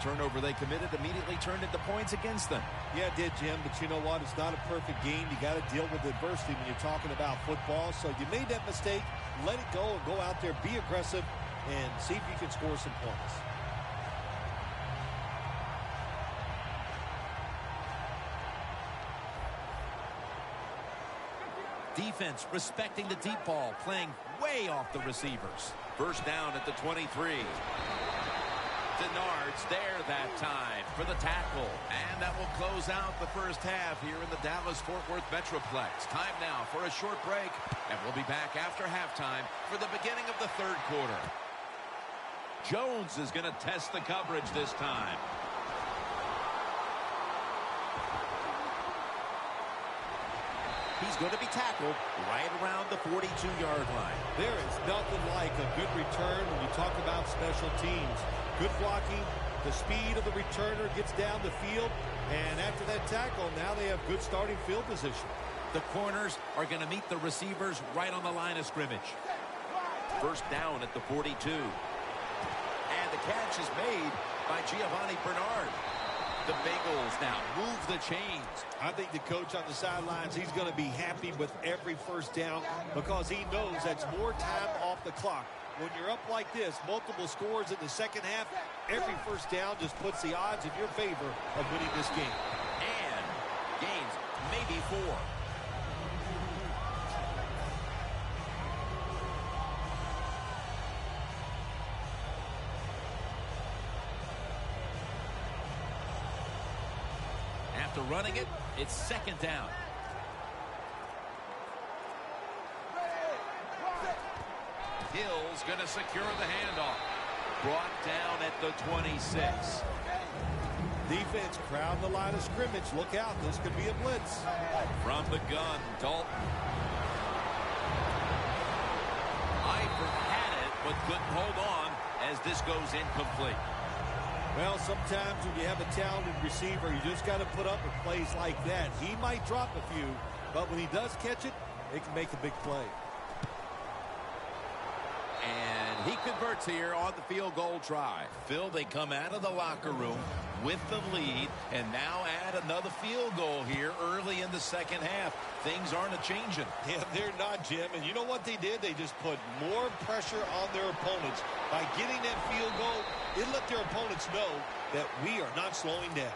turnover they committed immediately turned into points against them. Yeah, it did, Jim, but you know what? It's not a perfect game. You got to deal with adversity when you're talking about football. So you made that mistake. Let it go and go out there, be aggressive, and see if you can score some points. Defense respecting the deep ball, playing way off the receivers. First down at the 23. Denard's there that time for the tackle. And that will close out the first half here in the Dallas-Fort Worth Metroplex. Time now for a short break. And we'll be back after halftime for the beginning of the third quarter. Jones is going to test the coverage this time. He's going to be tackled right around the 42-yard line. There is nothing like a good return when you talk about special teams. Good blocking, the speed of the returner gets down the field, and after that tackle, now they have good starting field position. The corners are going to meet the receivers right on the line of scrimmage. First down at the 42. And the catch is made by Giovanni Bernard. The Bengals now move the chains. I think the coach on the sidelines, he's going to be happy with every first down because he knows that's more time off the clock. When you're up like this, multiple scores in the second half, every first down just puts the odds in your favor of winning this game. And gains maybe 4. After running it, it's second down. Hill's going to secure the handoff. Brought down at the 26. Defense crowd the line of scrimmage. Look out, this could be a blitz. From the gun, Dalton. Eifert had it, but couldn't hold on as this goes incomplete. Well, sometimes when you have a talented receiver, you just got to put up with plays like that. He might drop a few, but when he does catch it, it can make a big play. And he converts here on the field goal try. Phil, they come out of the locker room with the lead and now add another field goal here early in the second half. Things aren't a-changing. Yeah, they're not, Jim. And you know what they did? They just put more pressure on their opponents. By getting that field goal, it let their opponents know that we are not slowing down.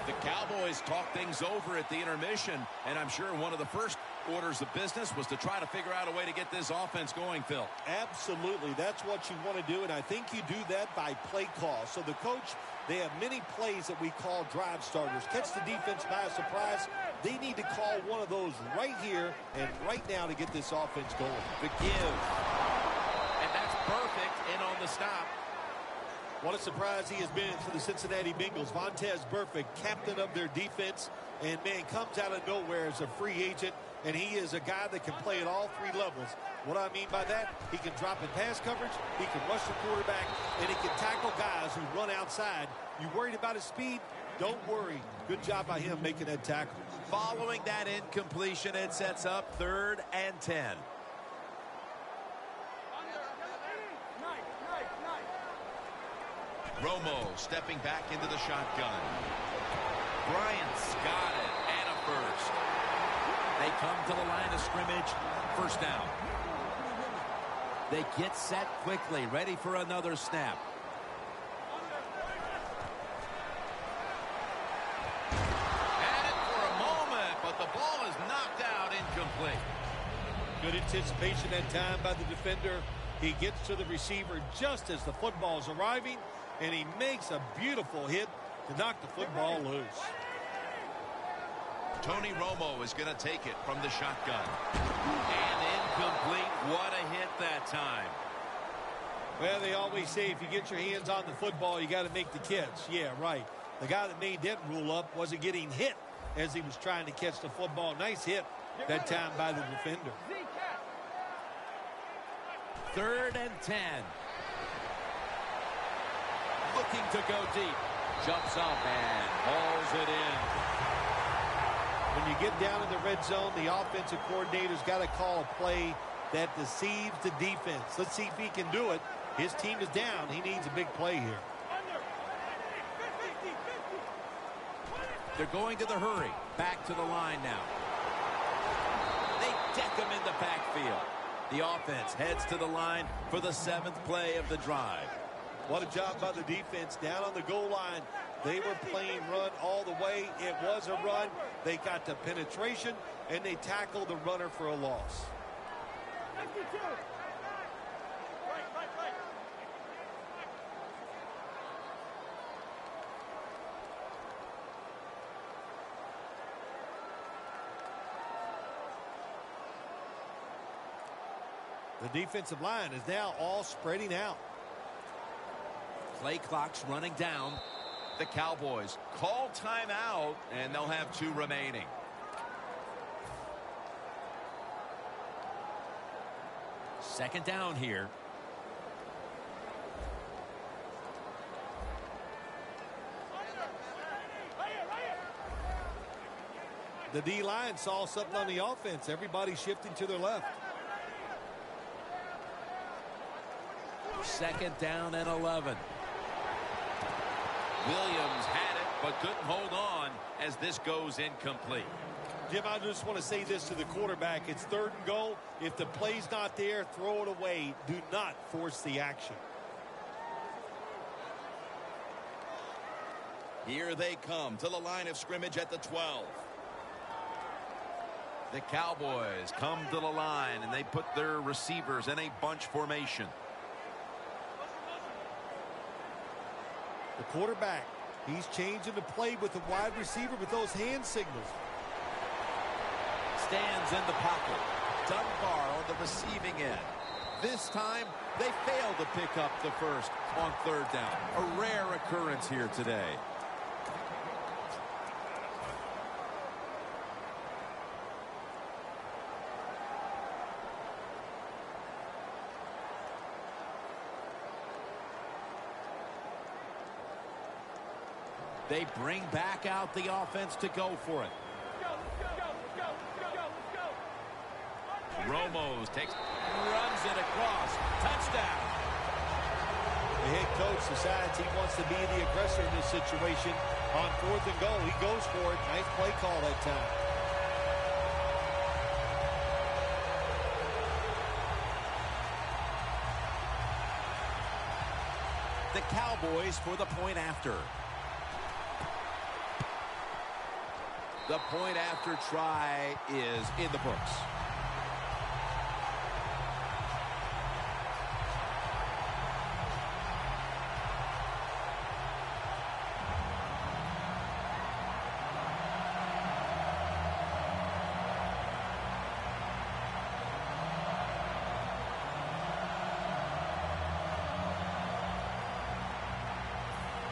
The Cowboys talked things over at the intermission, and I'm sure one of the first orders of business was to try to figure out a way to get this offense going, Phil. Absolutely. That's what you want to do, and I think you do that by play call. So the coach, they have many plays that we call drive starters. Catch the defense by surprise. They need to call one of those right here and right now to get this offense going. The give. And that's perfect in on the stop. What a surprise he has been for the Cincinnati Bengals. Vontaze Burfict, captain of their defense, and, man, comes out of nowhere as a free agent, and he is a guy that can play at all 3 levels. What I mean by that, he can drop in pass coverage, he can rush the quarterback, and he can tackle guys who run outside. You worried about his speed? Don't worry. Good job by him making that tackle. Following that incompletion, it sets up 3rd and 10. Romo stepping back into the shotgun. Bryant's got it, and a first. They come to the line of scrimmage, first down. They get set quickly, ready for another snap. Had it for a moment, but the ball is knocked out incomplete. Good anticipation that time by the defender. He gets to the receiver just as the football is arriving, and he makes a beautiful hit to knock the football loose. Tony Romo is going to take it from the shotgun. And incomplete. What a hit that time. Well, they always say if you get your hands on the football, you got to make the catch. Yeah, right. The guy that made that rule up wasn't getting hit as he was trying to catch the football. Nice hit that time by the defender. 3rd and 10. Looking to go deep. Jumps up and hauls it in. When you get down in the red zone, the offensive coordinator's got to call a play that deceives the defense. Let's see if he can do it. His team is down. He needs a big play here. They're going to the hurry. Back to the line now. They deck him in the backfield. The offense heads to the line for the 7th play of the drive. What a job by the defense down on the goal line. They were playing run all the way. It was a run. They got the penetration, and they tackled the runner for a loss. The defensive line is now all spreading out. Play clock's running down. The Cowboys call timeout, and they'll have 2 remaining. Second down here. The D-line saw something on the offense. Everybody shifting to their left. Second down and 11. Williams had it, but couldn't hold on as this goes incomplete. Jim, I just want to say this to the quarterback. It's 3rd and goal. If the play's not there, throw it away. Do not force the action. Here they come to the line of scrimmage at the 12. The Cowboys come to the line, and they put their receivers in a bunch formation. The quarterback, he's changing the play with the wide receiver with those hand signals. Stands in the pocket. Dunbar on the receiving end. This time, they fail to pick up the first on 3rd down. A rare occurrence here today. They bring back out the offense to go for it. Romo's runs it across. Touchdown. The head coach decides he wants to be the aggressor in this situation. On 4th and goal, he goes for it. Nice play call that time. The Cowboys for the point after. The point after try is in the books.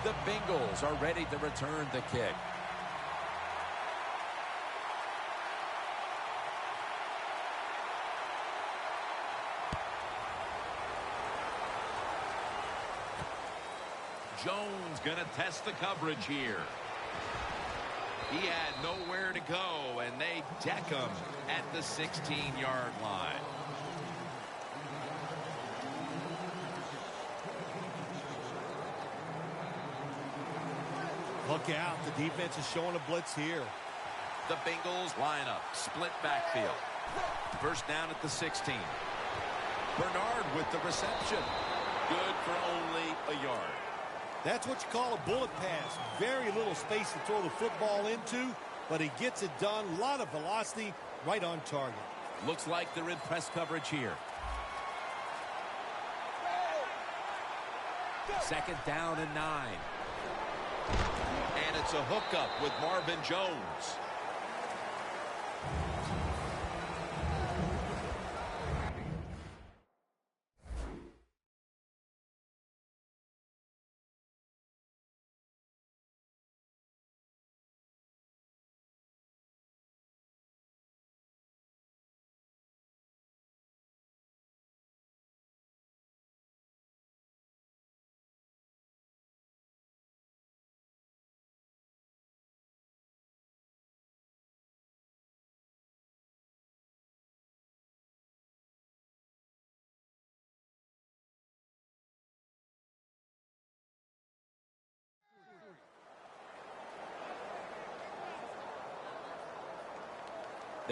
The Bengals are ready to return the kick. Jones going to test the coverage here. He had nowhere to go, and they deck him at the 16-yard line. Look out. The defense is showing a blitz here. The Bengals line up. Split backfield. First down at the 16. Bernard with the reception. Good for only a yard. That's what you call a bullet pass. Very little space to throw the football into, but he gets it done. A lot of velocity, right on target. Looks like they're in press coverage here. Second down and 9. And it's a hookup with Marvin Jones.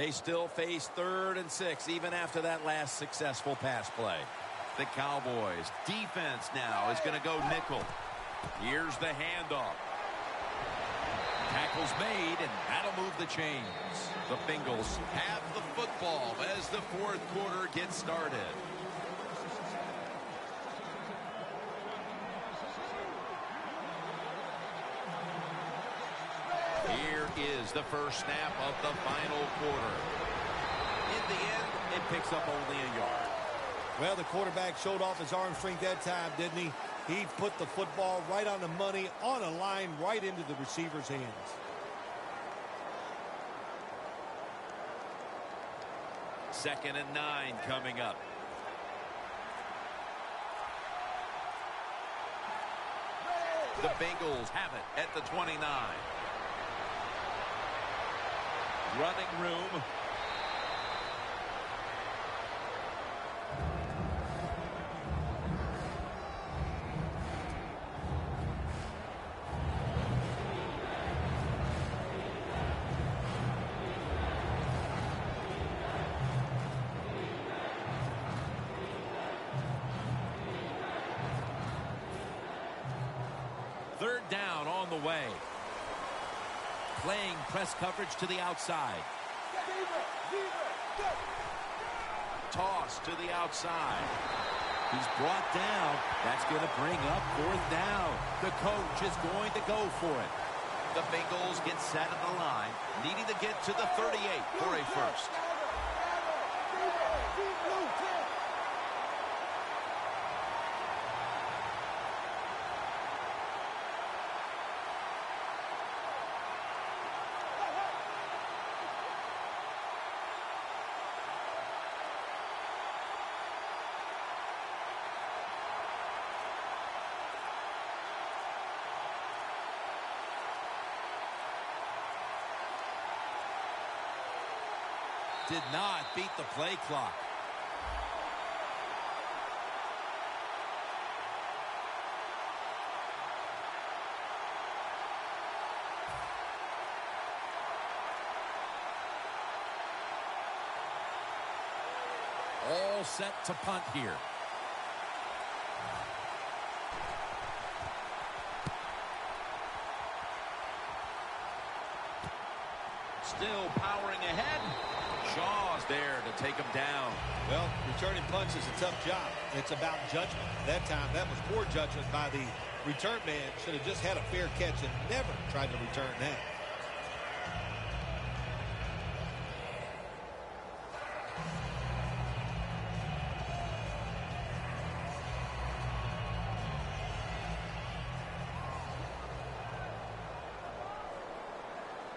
They still face 3rd and 6 even after that last successful pass play. The Cowboys defense now is going to go nickel. Here's the handoff. Tackle's made, and that'll move the chains. The Bengals have the football as the 4th quarter gets started. Here is the first snap of the final quarter. In the end, it picks up only a yard. Well, the quarterback showed off his arm strength that time, didn't he? He put the football right on the money, on a line, right into the receiver's hands. Second and 9 coming up. The Bengals have it at the 29. Running room. Third down on the way. Playing press coverage to the outside. Toss to the outside. He's brought down. That's going to bring up 4th down. The coach is going to go for it. The Bengals get set at the line, needing to get to the 38 for a first. Did not beat the play clock. All set to punt here. Still powering ahead. Shaw's there to take him down. Well, returning punts is a tough job. It's about judgment. That time, that was poor judgment by the return man. Should have just had a fair catch and never tried to return that.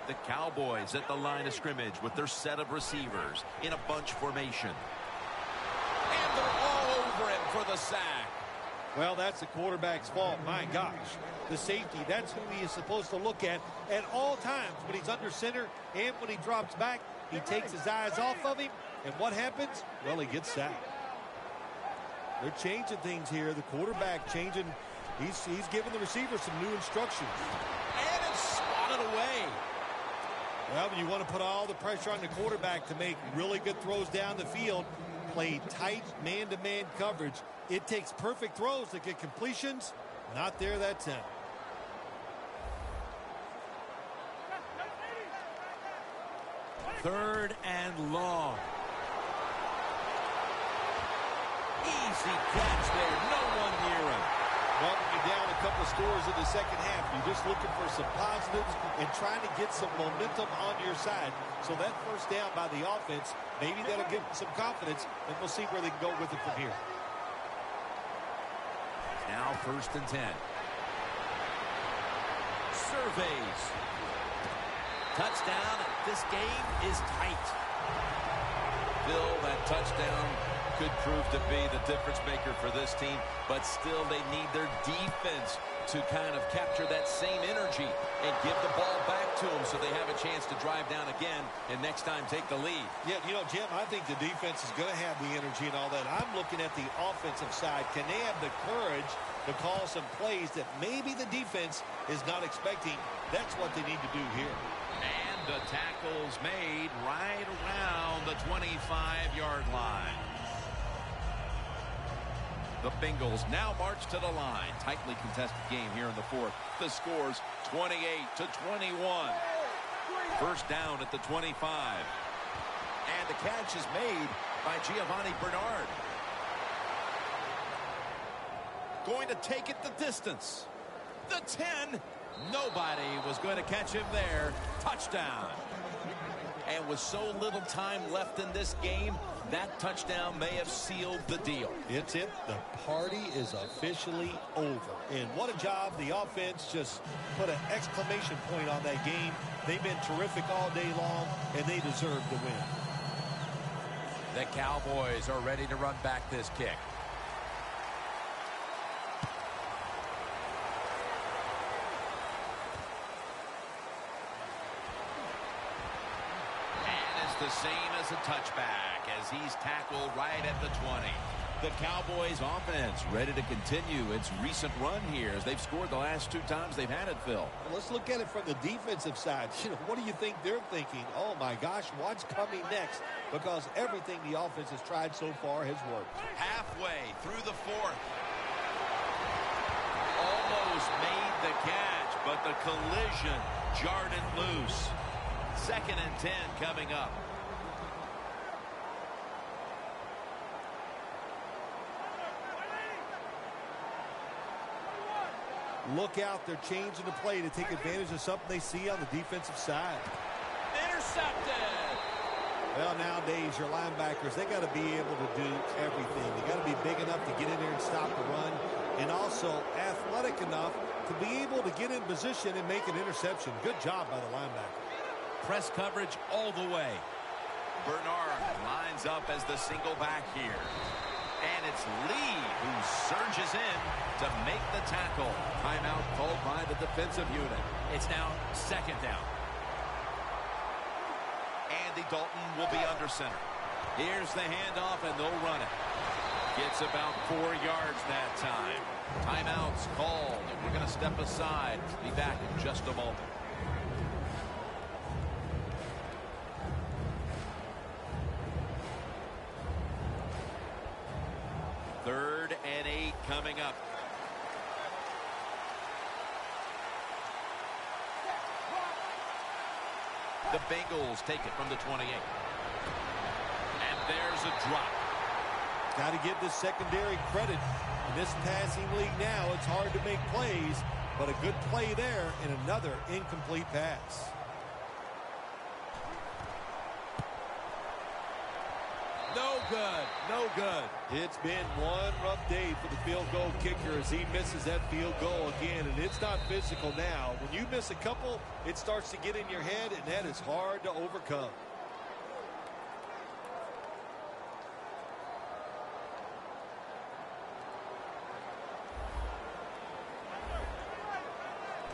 The Cowboys at the line of scrimmage with their set of receivers in a bunch formation. And they're all over him for the sack. Well, that's the quarterback's fault. My gosh. The safety, that's who he is supposed to look at all times. When he's under center and when he drops back, he takes his eyes off of him. And what happens? Well, he gets sacked. They're changing things here. The quarterback changing. He's giving the receiver some new instructions. And it's swatted away. Well, when you want to put all the pressure on the quarterback to make really good throws down the field, play tight man-to-man coverage, it takes perfect throws to get completions. Not there that time. Third and long. Easy catch there. No one near him. Well, you're down a couple scores in the second half. You're just looking for some positives and trying to get some momentum on your side. So that first down by the offense, maybe that'll give them some confidence, and we'll see where they can go with it from here. Now 1st and 10. Surveys. Touchdown. This game is tight. Bill, that touchdown could prove to be the difference maker for this team, but still they need their defense to kind of capture that same energy and give the ball back to them so they have a chance to drive down again and next time take the lead. Yeah, you know, Jim, I think the defense is going to have the energy and all that. I'm looking at the offensive side. Can they have the courage to call some plays that maybe the defense is not expecting? That's what they need to do here. And The tackle's made right around the 25-yard line. The Bengals now march to the line. Tightly contested game here in the fourth. The score's 28-21. First down at the 25. And the catch is made by Giovanni Bernard. Going to take it the distance. The 10. Nobody was going to catch him there. Touchdown. And with so little time left in this game, that touchdown may have sealed the deal. It's it. The party is officially over. And what a job. The offense just put an exclamation point on that game. They've been terrific all day long, and they deserve the win. The Cowboys are ready to run back this kick. The same as a touchback as he's tackled right at the 20. The Cowboys offense ready to continue its recent run here as they've scored the last 2 times they've had it, Phil. Well, let's look at it from the defensive side. What do you think they're thinking? Oh my gosh, what's coming next? Because everything the offense has tried so far has worked. Halfway through the fourth. Almost made the catch, but the collision jarred it loose. 2nd and 10 coming up. Look out, they're changing the play to take advantage of something they see on the defensive side. Intercepted. Well, nowadays, your linebackers, they got to be able to do everything. They got to be big enough to get in there and stop the run, and also athletic enough to be able to get in position and make an interception. Good job by the linebacker. Press coverage all the way. Bernard lines up as the single back here. And it's Lee who surges in to make the tackle. Timeout called by the defensive unit. It's now 2nd down. Andy Dalton will be under center. Here's the handoff, and they'll run it. Gets about 4 yards that time. Timeout's called, and we're going to step aside. Be back in just a moment. 3rd and 8 coming up. The Bengals take it from the 28. And there's a drop. Got to give the secondary credit. In this passing league now, it's hard to make plays, but a good play there and another incomplete pass. No good. No good. It's been one rough day for the field goal kicker as he misses that field goal again, and it's not physical now. When you miss a couple, it starts to get in your head, and that is hard to overcome.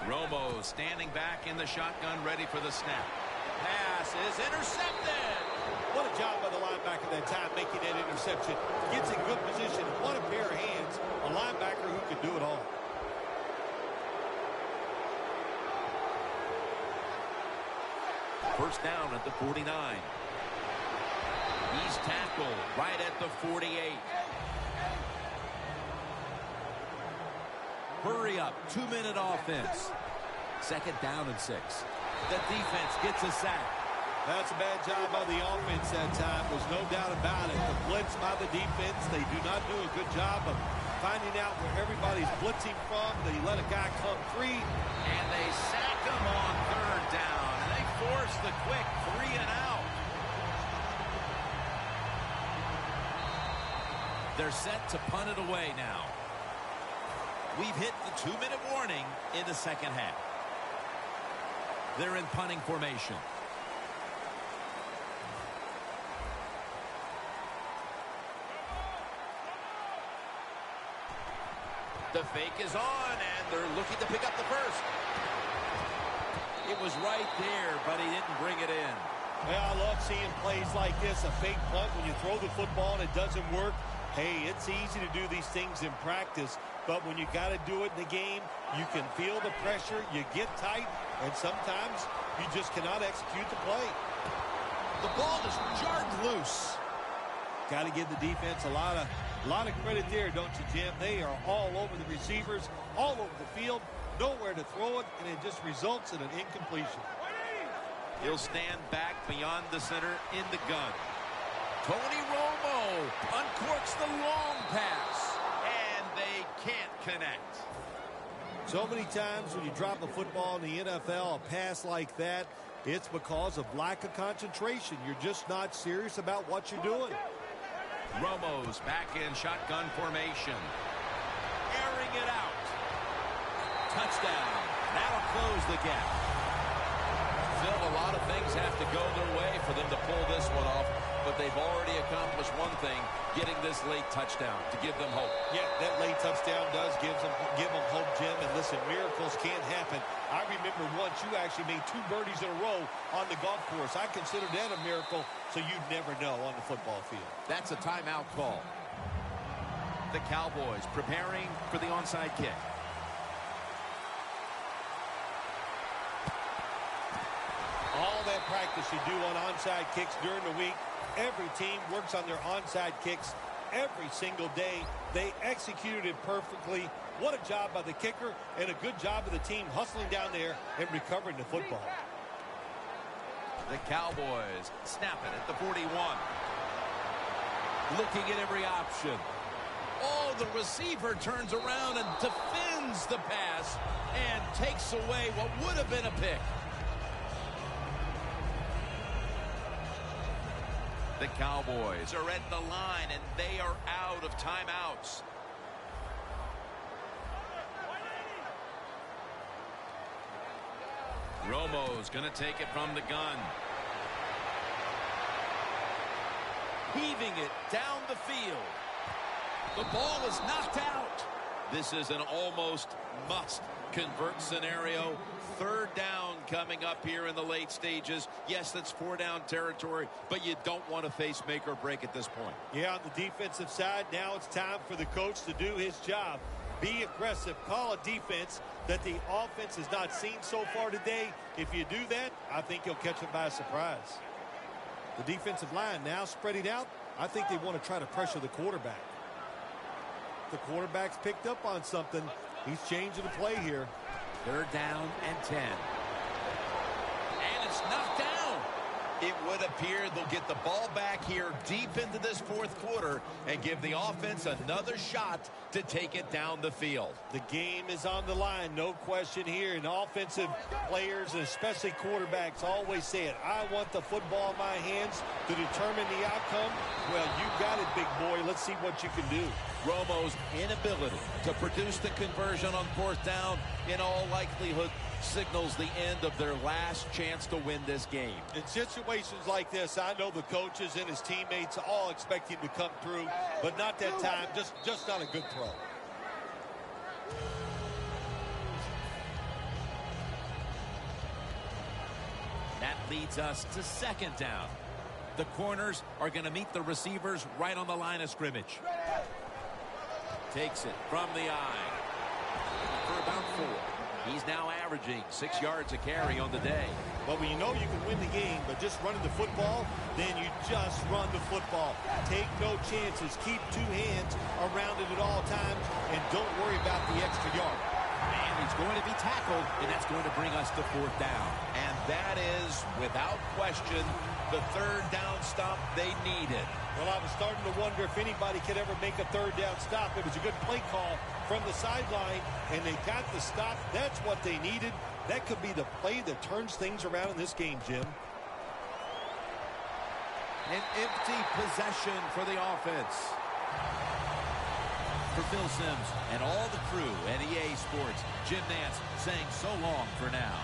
Romo standing back in the shotgun, ready for the snap. Pass is intercepted. What a job by the linebacker that time making that interception. Gets in good position. What a pair of hands. A linebacker who can do it all. First down at the 49. He's tackled right at the 48. Hurry up. 2-minute offense. 2nd down and 6. The defense gets a sack. That's a bad job by the offense that time. There's no doubt about it. The blitz by the defense, they do not do a good job of finding out where everybody's blitzing from. They let a guy come free. And they sack him on 3rd down. And they force the quick 3 and out. They're set to punt it away now. We've hit the 2-minute warning in the 2nd half. They're in punting formation. The fake is on, and they're looking to pick up the first. It was right there, but he didn't bring it in. Well, I love seeing plays like this, a fake punt when you throw the football and it doesn't work. Hey, it's easy to do these things in practice, but when you got to do it in the game, you can feel the pressure, you get tight, and sometimes you just cannot execute the play. The ball is jarred loose. Got to give the defense a lot of credit there, don't you, Jim? They are all over the receivers, all over the field, nowhere to throw it, and it just results in an incompletion. He'll stand back beyond the center in the gun. Tony Romo uncorks the long pass, and they can't connect. So many times when you drop a football in the NFL, a pass like that, it's because of lack of concentration. You're just not serious about what you're doing. Romo's back in shotgun formation. Airing it out. Touchdown. That'll close the gap. Phil, a lot of things have to go their way for them to pull this one off, but they've already accomplished one thing, getting this late touchdown to give them hope. Yeah, that late touchdown does give them hope, Jim. And listen, miracles can't happen. I remember once you actually made 2 birdies in a row on the golf course. I consider that a miracle, so you never know on the football field. That's a timeout call. The Cowboys preparing for the onside kick. All that practice you do on onside kicks during the week, every team works on their onside kicks every single day. They executed it perfectly. What a job by the kicker, and a good job of the team hustling down there and recovering the football. The Cowboys snap it at the 41. Looking at every option. Oh, the receiver turns around and defends the pass and takes away what would have been a pick. The Cowboys are at the line, and they are out of timeouts. Romo's going to take it from the gun. Heaving it down the field. The ball is knocked out. This is an almost must-convert scenario. 3rd down coming up here in the late stages. Yes, that's 4-down territory, but you don't want to face make or break at this point. Yeah, on the defensive side, now it's time for the coach to do his job. Be aggressive. Call a defense that the offense has not seen so far today. If you do that, I think you'll catch them by surprise. The defensive line now spreading out. I think they want to try to pressure the quarterback. The quarterback's picked up on something. He's changing the play here. 3rd down and 10. And it's knocked down. It would appear they'll get the ball back here deep into this 4th quarter and give the offense another shot to take it down the field. The game is on the line, no question here. And offensive players, and especially quarterbacks, always say it. I want the football in my hands to determine the outcome. Well, you got it, big boy. Let's see what you can do. Romo's inability to produce the conversion on 4th down, in all likelihood, signals the end of their last chance to win this game. In situations like this, I know the coaches and his teammates all expect him to come through, but not that time. Just not a good throw. That leads us to 2nd down. The corners are going to meet the receivers right on the line of scrimmage. Takes it from the eye for about 4. He's now averaging 6 yards a carry on the day. But when you know you can win the game, but just running the football, then you just run the football. Take no chances. Keep 2 hands around it at all times, and don't worry about the extra yard. And he's going to be tackled, and that's going to bring us to 4th down. And that is, without question, the 3rd down stop they needed. Well, I was starting to wonder if anybody could ever make a 3rd down stop. It was a good play call from the sideline, and they got the stop. That's what they needed. That could be the play that turns things around in this game, Jim. An empty possession for the offense. For Phil Simms and all the crew at EA Sports, Jim Nantz saying so long for now.